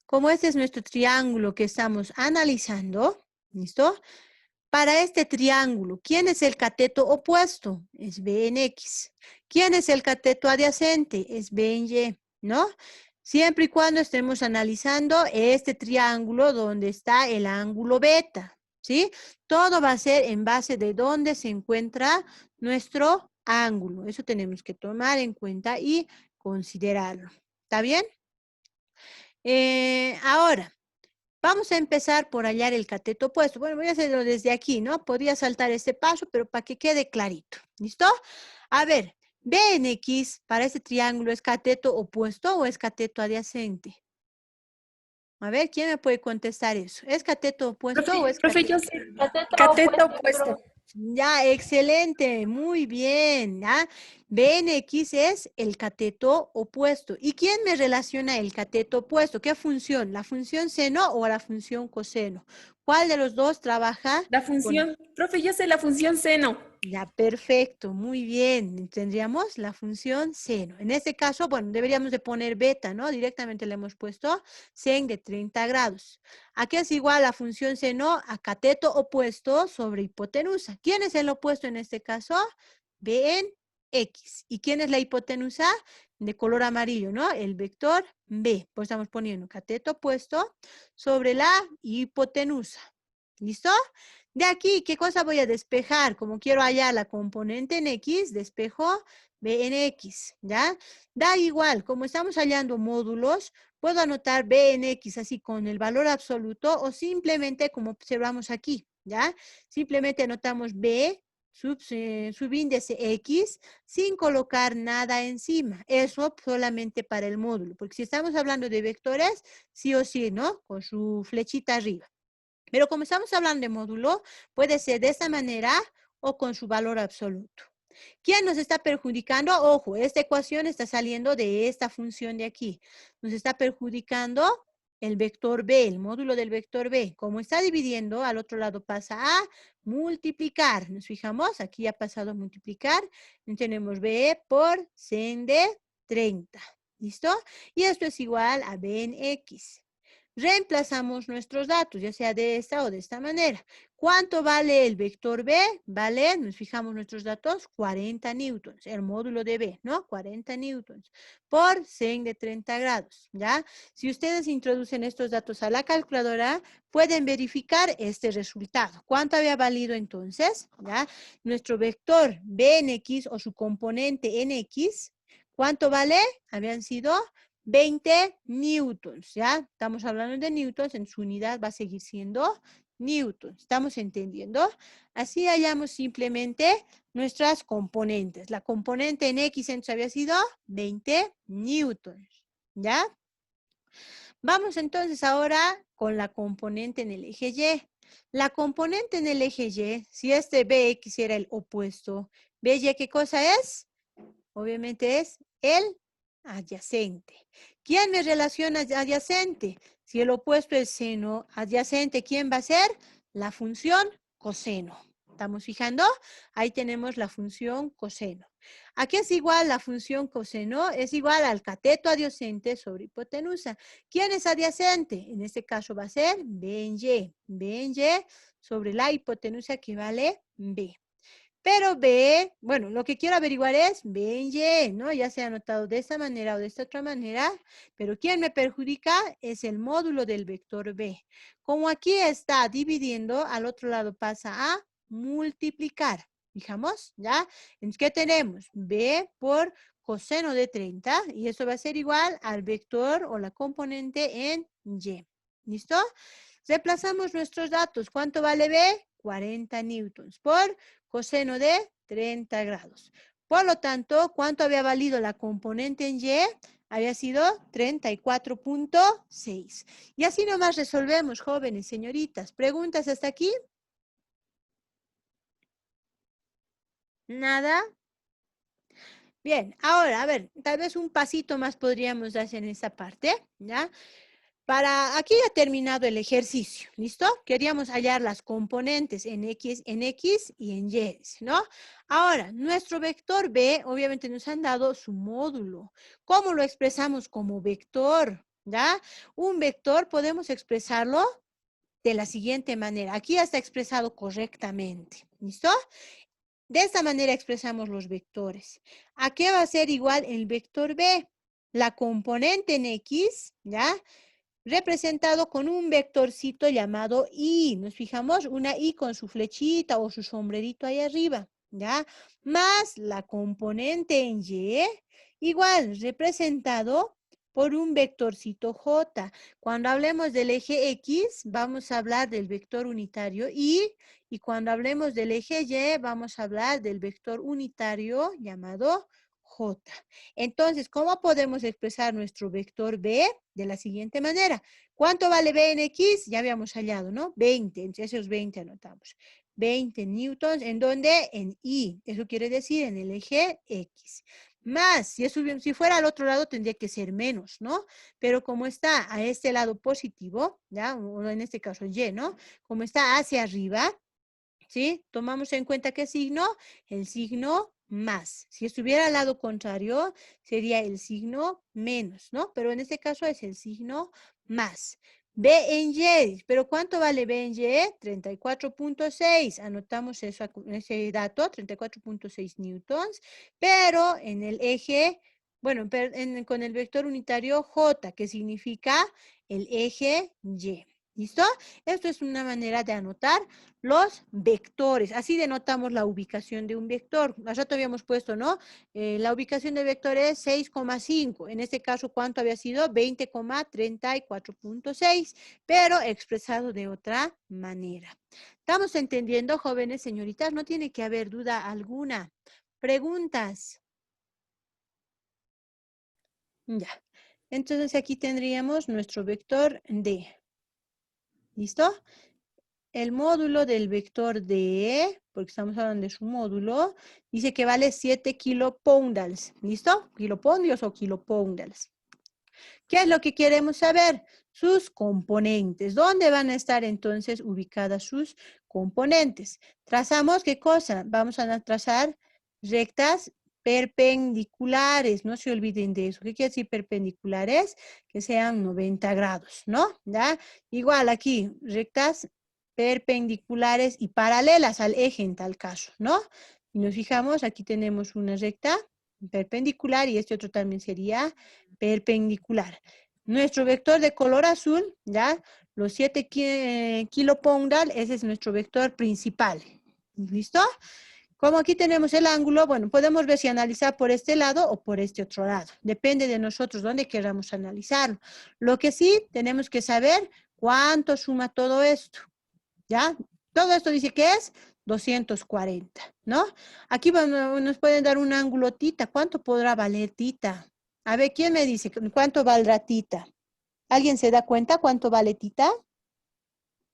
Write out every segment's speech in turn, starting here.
como este es nuestro triángulo que estamos analizando, ¿listo? Para este triángulo, ¿quién es el cateto opuesto? Es B en X. ¿Quién es el cateto adyacente? Es B en Y, ¿no? Siempre y cuando estemos analizando este triángulo donde está el ángulo beta, ¿sí? Todo va a ser en base de dónde se encuentra nuestro ángulo. Eso tenemos que tomar en cuenta y considerarlo. ¿Está bien? Ahora, vamos a empezar por hallar el cateto opuesto. Bueno, voy a hacerlo desde aquí, ¿no? Podría saltar este paso, pero para que quede clarito. ¿Listo? A ver, B en X para este triángulo, ¿es cateto opuesto o es cateto adyacente? A ver, ¿quién me puede contestar eso? ¿Es cateto opuesto o es Profe, cateto? yo sé. Cateto Cateto opuesto, opuesto. Ya, excelente, muy bien. ¿Ya? B en X es el cateto opuesto. ¿Y quién me relaciona el cateto opuesto? ¿Qué función? ¿La función seno o la función coseno? ¿Cuál de los dos trabaja La con... función. Profe, yo sé la función seno. Ya, perfecto, muy bien. Tendríamos la función seno. En este caso, bueno, deberíamos de poner beta, ¿no? Directamente le hemos puesto sen de 30 grados. Aquí es igual la función seno a cateto opuesto sobre hipotenusa. ¿Quién es el opuesto en este caso? B en X. ¿Y quién es la hipotenusa? De color amarillo, ¿no? El vector B. Pues estamos poniendo cateto opuesto sobre la hipotenusa. ¿Listo? De aquí, ¿qué cosa voy a despejar? Como quiero hallar la componente en X, despejo B en X, ¿ya? Da igual, como estamos hallando módulos, puedo anotar B en X así con el valor absoluto o simplemente como observamos aquí, ¿ya? Simplemente anotamos B subíndice X sin colocar nada encima. Eso solamente para el módulo, porque si estamos hablando de vectores, sí o sí, ¿no? Con su flechita arriba. Pero como estamos hablando de módulo, puede ser de esta manera o con su valor absoluto. ¿Quién nos está perjudicando? Ojo, esta ecuación está saliendo de esta función de aquí. Nos está perjudicando el vector B, el módulo del vector B. Como está dividiendo, al otro lado pasa a multiplicar. Nos fijamos, aquí ha pasado a multiplicar. Tenemos B por sen de 30. ¿Listo? Y esto es igual a B en X. Reemplazamos nuestros datos, ya sea de esta o de esta manera. ¿Cuánto vale el vector B? Vale, nos fijamos nuestros datos, 40 newtons, el módulo de B, ¿no? 40 newtons por sen de 30 grados, ¿ya? Si ustedes introducen estos datos a la calculadora, pueden verificar este resultado. ¿Cuánto había valido entonces? ¿Ya? Nuestro vector B en X o su componente en X, ¿cuánto vale? Habían sido 20 newtons, ¿ya? Estamos hablando de newtons, en su unidad va a seguir siendo newtons. ¿Estamos entendiendo? Así hallamos simplemente nuestras componentes. La componente en X entonces había sido 20 newtons, ¿ya? Vamos entonces ahora con la componente en el eje Y. La componente en el eje Y, si este BX era el opuesto, ¿BY qué cosa es? Obviamente es el adyacente. ¿Quién me relaciona adyacente? Si el opuesto es seno adyacente, ¿quién va a ser? La función coseno. ¿Estamos fijando? Ahí tenemos la función coseno. ¿A qué es igual la función coseno? Es igual al cateto adyacente sobre hipotenusa. ¿Quién es adyacente? En este caso va a ser B en Y. B en Y sobre la hipotenusa que vale B. Pero B, bueno, lo que quiero averiguar es B en Y, ¿no? Ya sea anotado de esta manera o de esta otra manera, pero ¿quién me perjudica? Es el módulo del vector B. Como aquí está dividiendo, al otro lado pasa a multiplicar. Fijamos, ¿ya? Entonces, ¿qué tenemos? B por coseno de 30, y eso va a ser igual al vector o la componente en Y. ¿Listo? Reemplazamos nuestros datos. ¿Cuánto vale B? 40 newtons por coseno de 30 grados. Por lo tanto, ¿cuánto había valido la componente en Y? Había sido 34.6. Y así nomás resolvemos, jóvenes, señoritas. ¿Preguntas hasta aquí? ¿Nada? Bien, ahora, a ver, tal vez un pasito más podríamos hacer en esa parte, ¿ya? Para, aquí ha terminado el ejercicio, ¿listo? Queríamos hallar las componentes en X y en Y, ¿no? Ahora, nuestro vector B, obviamente nos han dado su módulo. ¿Cómo lo expresamos como vector? ¿ya? Un vector podemos expresarlo de la siguiente manera. Aquí ya está expresado correctamente. ¿Listo? De esta manera expresamos los vectores. ¿A qué va a ser igual el vector B? La componente en X, ¿ya? Representado con un vectorcito llamado Y. Nos fijamos, una Y con su flechita o su sombrerito ahí arriba, ¿ya? Más la componente en Y, igual, representado por un vectorcito J. Cuando hablemos del eje X, vamos a hablar del vector unitario y cuando hablemos del eje Y, vamos a hablar del vector unitario llamado J. Entonces, ¿cómo podemos expresar nuestro vector B? De la siguiente manera. ¿Cuánto vale B en X? Ya habíamos hallado, ¿no? 20, entre esos 20 anotamos. 20 newtons, ¿en dónde? En Y. Eso quiere decir en el eje X. Más, si fuera al otro lado tendría que ser menos, ¿no? Pero como está a este lado positivo, ¿ya? O en este caso Y, ¿no? Como está hacia arriba, ¿sí? Tomamos en cuenta qué signo, el signo más. Si estuviera al lado contrario, sería el signo menos, ¿no? Pero en este caso es el signo más. B en Y, pero ¿cuánto vale B en Y? 34.6. Anotamos eso, ese dato, 34.6 newtons, pero en el eje, bueno, con el vector unitario J, que significa el eje Y. ¿Listo? Esto es una manera de anotar los vectores. Así denotamos la ubicación de un vector. Hace rato habíamos puesto, ¿no? La ubicación del vector es 6,5. En este caso, ¿cuánto había sido? 20,34.6, pero expresado de otra manera. ¿Estamos entendiendo, jóvenes, señoritas? No tiene que haber duda alguna. ¿Preguntas? Ya. Entonces aquí tendríamos nuestro vector D. ¿Listo? El módulo del vector D, porque estamos hablando de su módulo, dice que vale 7 kilopoundals. ¿Listo? Kilopondios o kilopoundals. ¿Qué es lo que queremos saber? Sus componentes. ¿Dónde van a estar entonces ubicadas sus componentes? Trazamos, ¿qué cosa? Vamos a trazar rectas perpendiculares. No se olviden de eso. ¿Qué quiere decir perpendiculares? Que sean 90 grados, ¿no? ¿Ya? Igual aquí, rectas perpendiculares y paralelas al eje en tal caso, ¿no? Y nos fijamos, aquí tenemos una recta perpendicular y este otro también sería perpendicular. Nuestro vector de color azul, ¿ya? Los 7 kilopoundal, ese es nuestro vector principal. ¿Listo? Como aquí tenemos el ángulo, bueno, podemos ver si analizar por este lado o por este otro lado. Depende de nosotros dónde queramos analizarlo. Lo que sí, tenemos que saber cuánto suma todo esto, ¿ya? Todo esto dice que es 240, ¿no? Aquí nos pueden dar un ángulo tita. ¿Cuánto podrá valer tita? A ver, ¿quién me dice cuánto valdrá tita? ¿Alguien se da cuenta cuánto vale tita?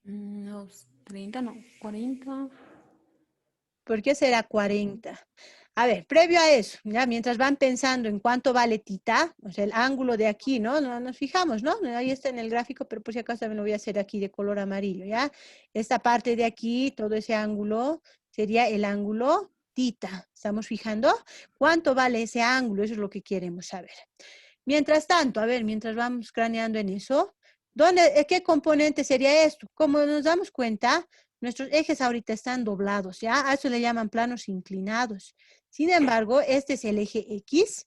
No, 30, no, 40. ¿Por qué será 40? A ver, previo a eso, ya mientras van pensando en cuánto vale tita, o sea, el ángulo de aquí, ¿no? No nos fijamos, ¿no? Ahí está en el gráfico, pero por si acaso también lo voy a hacer aquí de color amarillo, ¿ya? Esta parte de aquí, todo ese ángulo, sería el ángulo tita. ¿Estamos fijando? ¿Cuánto vale ese ángulo? Eso es lo que queremos saber. Mientras tanto, a ver, mientras vamos craneando en eso, ¿qué componente sería esto? Como nos damos cuenta, nuestros ejes ahorita están doblados, ¿ya? A eso le llaman planos inclinados. Sin embargo, este es el eje X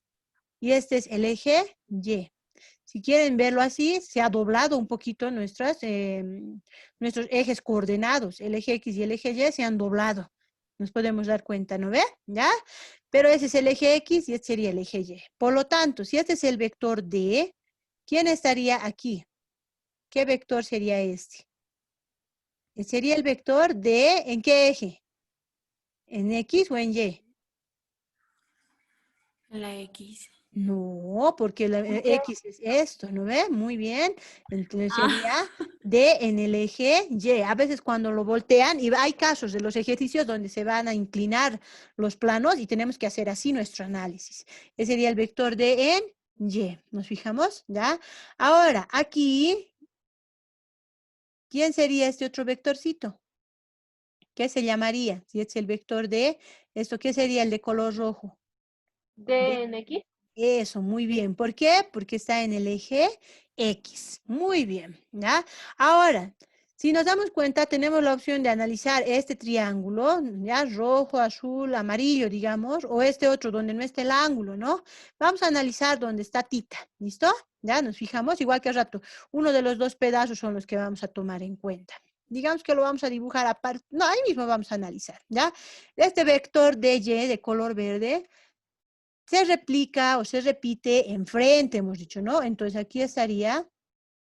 y este es el eje Y. Si quieren verlo así, se ha doblado un poquito nuestros ejes coordenados. El eje X y el eje Y se han doblado. Nos podemos dar cuenta, ¿no ve? ¿Ya? Pero ese es el eje X y este sería el eje Y. Por lo tanto, si este es el vector D, ¿quién estaría aquí? ¿Qué vector sería este? Sería el vector D, ¿en qué eje? ¿En X o en Y? La X. No, porque la X es esto, ¿no ve? Muy bien. Entonces sería Ah, D en el eje Y. A veces cuando lo voltean, y hay casos de los ejercicios donde se van a inclinar los planos y tenemos que hacer así nuestro análisis. Ese sería el vector D en Y. ¿Nos fijamos? ¿Ya? Ahora, aquí, ¿quién sería este otro vectorcito? ¿Qué se llamaría? Si es el vector D, ¿esto qué sería el de color rojo? D D. en X. Eso, muy bien. ¿Por qué? Porque está en el eje X. Muy bien, ¿ya? Ahora, si nos damos cuenta, tenemos la opción de analizar este triángulo, ¿ya? Rojo, azul, amarillo, digamos, o este otro donde no está el ángulo, ¿no? Vamos a analizar donde está tita, ¿listo? Ya nos fijamos, igual que al rato, uno de los dos pedazos son los que vamos a tomar en cuenta. Digamos que lo vamos a dibujar aparte, no, ahí mismo vamos a analizar, ¿ya? Este vector DY de color verde se replica o se repite enfrente, hemos dicho, ¿no? Entonces aquí estaría,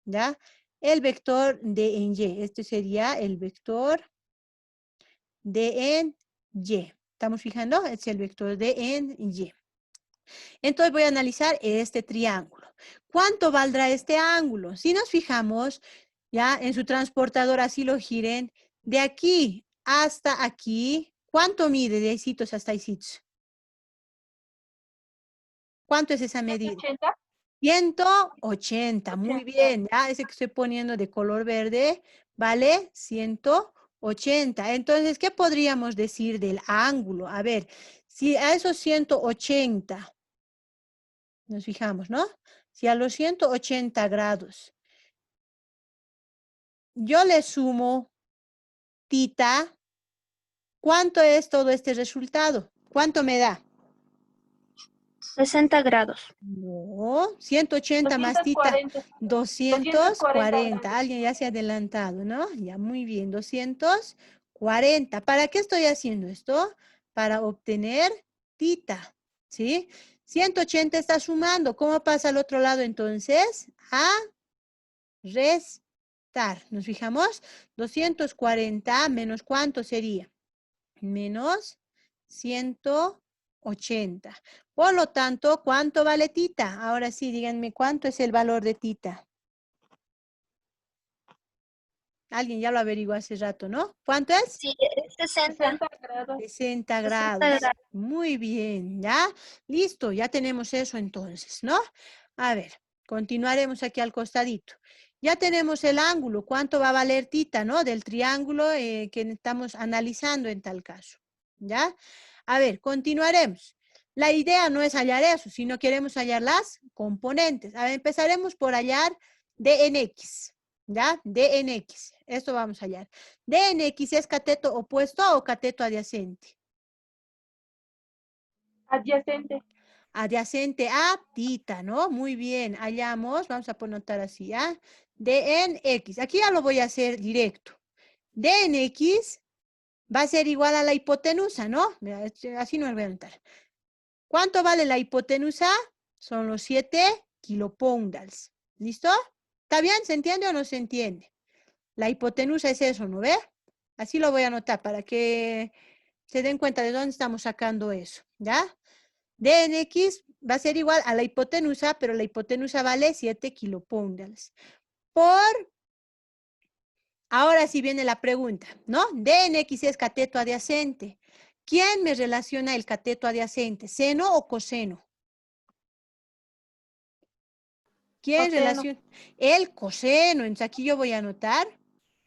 ¿ya? El vector de en Y. Este sería el vector de en Y. ¿Estamos fijando? Este es el vector de en Y. Entonces voy a analizar este triángulo. ¿Cuánto valdrá este ángulo? Si nos fijamos, ya en su transportador, así lo giren, de aquí hasta aquí, ¿cuánto mide de ahícitos hasta ahícitos? ¿Cuánto es esa medida? 180. 180, muy 80. bien, ya ese que estoy poniendo de color verde, ¿vale? 180. Entonces, ¿qué podríamos decir del ángulo? A ver, si a esos 180, nos fijamos, ¿no? Si a los 180 grados yo le sumo tita, ¿cuánto es todo este resultado? ¿Cuánto me da? 60 grados. No, 180 más tita, 240. 240 240. grados. Alguien ya se ha adelantado, ¿no? Ya, muy bien, 240. ¿Para qué estoy haciendo esto? Para obtener tita, ¿sí? 180 está sumando. ¿Cómo pasa al otro lado entonces? A restar. ¿Nos fijamos? 240 menos ¿cuánto sería? Menos 180. Por lo tanto, ¿cuánto vale tita? Ahora sí, díganme, ¿cuánto es el valor de tita? Alguien ya lo averiguó hace rato, ¿no? ¿Cuánto es? Sí, es 60. 60 60 grados. grados. Muy bien, ¿ya? Listo, ya tenemos eso entonces, ¿no? A ver, continuaremos aquí al costadito. Ya tenemos el ángulo, ¿cuánto va a valer tita, no? Del triángulo que estamos analizando en tal caso, ¿ya? A ver, continuaremos. La idea no es hallar eso, sino queremos hallar las componentes. A ver, empezaremos por hallar d en x, ¿ya? D en x, esto vamos a hallar. D en X es cateto opuesto o cateto adyacente. Adyacente. Adyacente a tita, ¿no? Muy bien, hallamos, vamos a anotar así, ¿ya? D en X. Aquí ya lo voy a hacer directo. D en X va a ser igual a la hipotenusa, ¿no? Mira, así no lo voy a anotar. ¿Cuánto vale la hipotenusa? Son los 7 kilopoundals. ¿Listo? ¿Está bien? ¿Se entiende o no se entiende? La hipotenusa es eso, ¿no ve? Así lo voy a anotar para que se den cuenta de dónde estamos sacando eso, ¿ya? D en X va a ser igual a la hipotenusa, pero la hipotenusa vale 7 kilopoundals. Ahora sí viene la pregunta, ¿no? D en X es cateto adyacente. ¿Quién me relaciona el cateto adyacente? ¿Seno o coseno? ¿Quién Coseno. relaciona? El coseno. Entonces aquí yo voy a anotar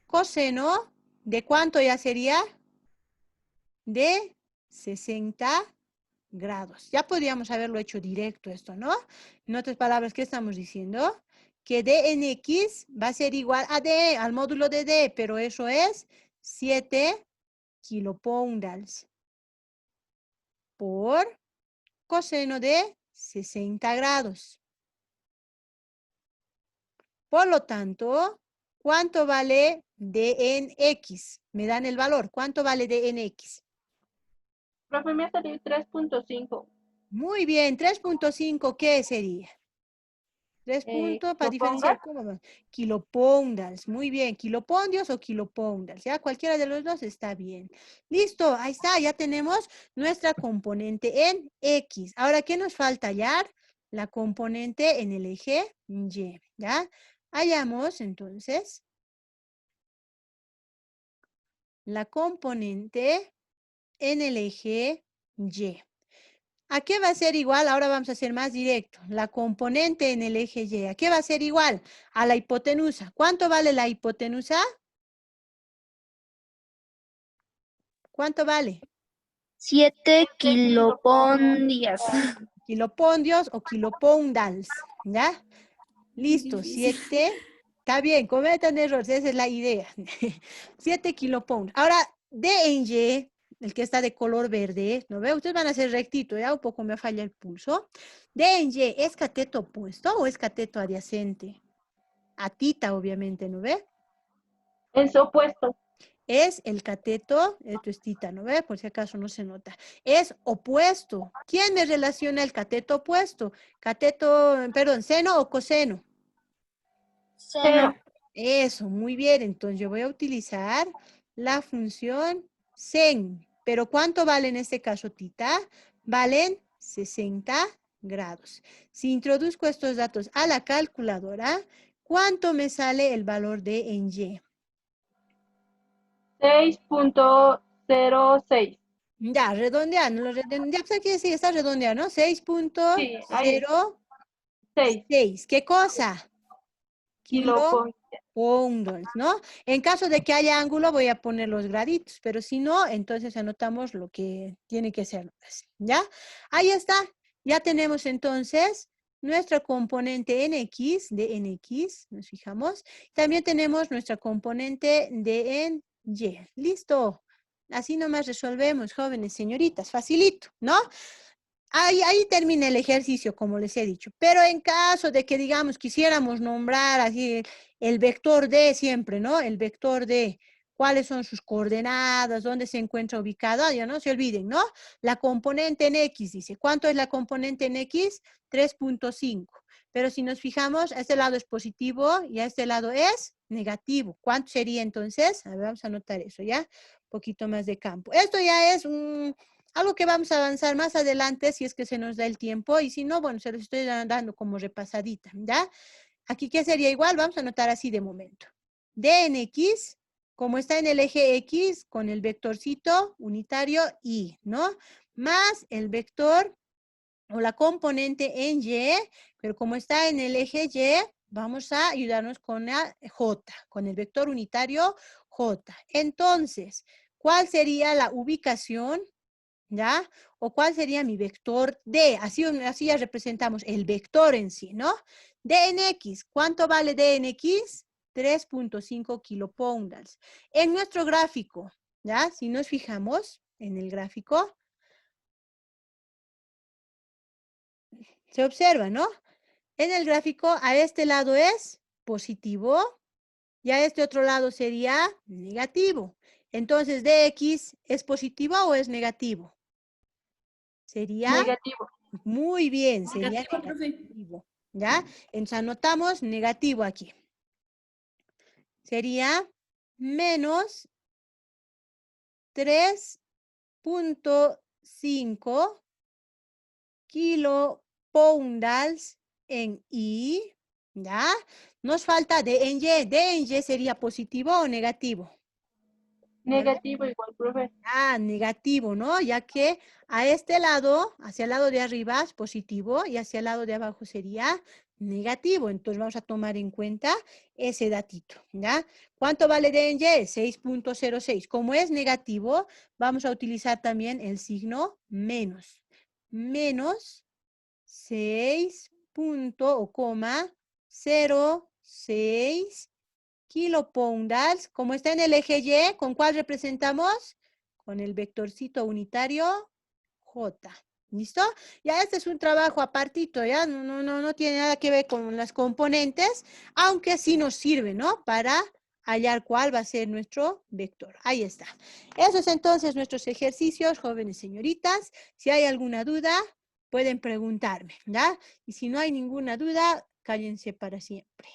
coseno. ¿De cuánto ya sería? De 60 grados. Ya podríamos haberlo hecho directo esto, ¿no? En otras palabras, ¿qué estamos diciendo? Que D en X va a ser igual a D, al módulo de D, pero eso es 7 kilopoundals por coseno de 60 grados. Por lo tanto, ¿cuánto vale D en X? Me dan el valor. ¿Cuánto vale D en X? Profe, me salió 3.5. Muy bien, 3.5, ¿qué sería? 3 puntos para Proponga. diferenciar, ¿cómo va? Kilopoundals, muy bien, kilopondios o kilopoundals, ya cualquiera de los dos está bien. Listo, ahí está, ya tenemos nuestra componente en X. Ahora, ¿qué nos falta hallar? La componente en el eje Y, ¿ya? Hallamos entonces la componente en el eje Y. ¿A qué va a ser igual? Ahora vamos a ser más directo. La componente en el eje Y. ¿A qué va a ser igual? A la hipotenusa. ¿Cuánto vale la hipotenusa? ¿Cuánto vale? 7 kilopondias. kilopondios o kilopoundals, ¿ya? Listo, Difícil. 7. Está bien, cometan errores, esa es la idea. 7 kilopounds. Ahora, D en Y, el que está de color verde, ¿no ve? Ustedes van a hacer rectito, ya un poco me falla el pulso. D en Y, ¿es cateto opuesto o es cateto adyacente? A tita, obviamente, ¿no ve? Es opuesto. Es el cateto, esto es tita, ¿no ve? Por si acaso no se nota. Es opuesto. ¿Quién me relaciona el cateto opuesto? Cateto, perdón, seno o coseno. Seno. Eso, muy bien. Entonces yo voy a utilizar la función sen. Pero ¿cuánto vale en este caso, tita? Valen 60 grados. Si introduzco estos datos a la calculadora, ¿cuánto me sale el valor de en Y? 6.06. Ya, redondeando. Ya pues aquí sí está redondeando, ¿no? Sí, ahí. 6 6.06. ¿Qué cosa? kilopounds. Kilopondons, ¿no? En caso de que haya ángulo, voy a poner los graditos, pero si no, entonces anotamos lo que tiene que ser, ¿ya? Ahí está. Ya tenemos entonces nuestra componente nx de nx, nos fijamos. También tenemos nuestra componente de en y. Listo. Así nomás resolvemos, jóvenes señoritas, facilito, ¿no? Ahí termina el ejercicio, como les he dicho. Pero en caso de que, digamos, quisiéramos nombrar así el vector D siempre, ¿no? El vector D, cuáles son sus coordenadas, dónde se encuentra ubicado, ya no se olviden, ¿no? La componente en X, dice. ¿Cuánto es la componente en X? 3.5. Pero si nos fijamos, a este lado es positivo y a este lado es negativo. ¿Cuánto sería entonces? A ver, vamos a anotar eso, ¿ya? Un poquito más de campo. Esto ya es algo que vamos a avanzar más adelante si es que se nos da el tiempo y si no, bueno, se los estoy dando como repasadita, ¿ya? Aquí, ¿qué sería igual? Vamos a anotar así de momento. D en X, como está en el eje X, con el vectorcito unitario Y, ¿no? Más el vector o la componente en Y, pero como está en el eje Y, vamos a ayudarnos con la J, con el vector unitario J. Entonces, ¿cuál sería la ubicación? ¿Ya? ¿O cuál sería mi vector D? Así ya representamos el vector en sí, ¿no? D en X, ¿cuánto vale D en X? 3.5 kilopoundals. En nuestro gráfico, ¿ya? Si nos fijamos en el gráfico, se observa, ¿no? En el gráfico, a este lado es positivo y a este otro lado sería negativo. Entonces, ¿dx es positivo o es negativo? Sería... Negativo. Muy bien, sería Negativo, profe. negativo, ¿ya? Entonces anotamos negativo aquí. Sería menos 3.5 kilopoundals en Y, ¿ya? Nos falta D en Y. D en Y sería positivo o negativo. Negativo igual, profe. Negativo, ¿no? Ya que a este lado, hacia el lado de arriba es positivo y hacia el lado de abajo sería negativo. Entonces vamos a tomar en cuenta ese datito, ¿ya? ¿Cuánto vale D en Y? 6.06. Como es negativo, vamos a utilizar también el signo menos. Menos 6.06 kilopoundals. Como está en el eje Y, ¿con cuál representamos? Con el vectorcito unitario J. ¿Listo? Ya este es un trabajo apartito, ¿ya? No tiene nada que ver con las componentes, aunque sí nos sirve, ¿no? Para hallar cuál va a ser nuestro vector. Ahí está. Esos entonces nuestros ejercicios, jóvenes señoritas. Si hay alguna duda, pueden preguntarme, ¿ya? Y si no hay ninguna duda, cállense para siempre.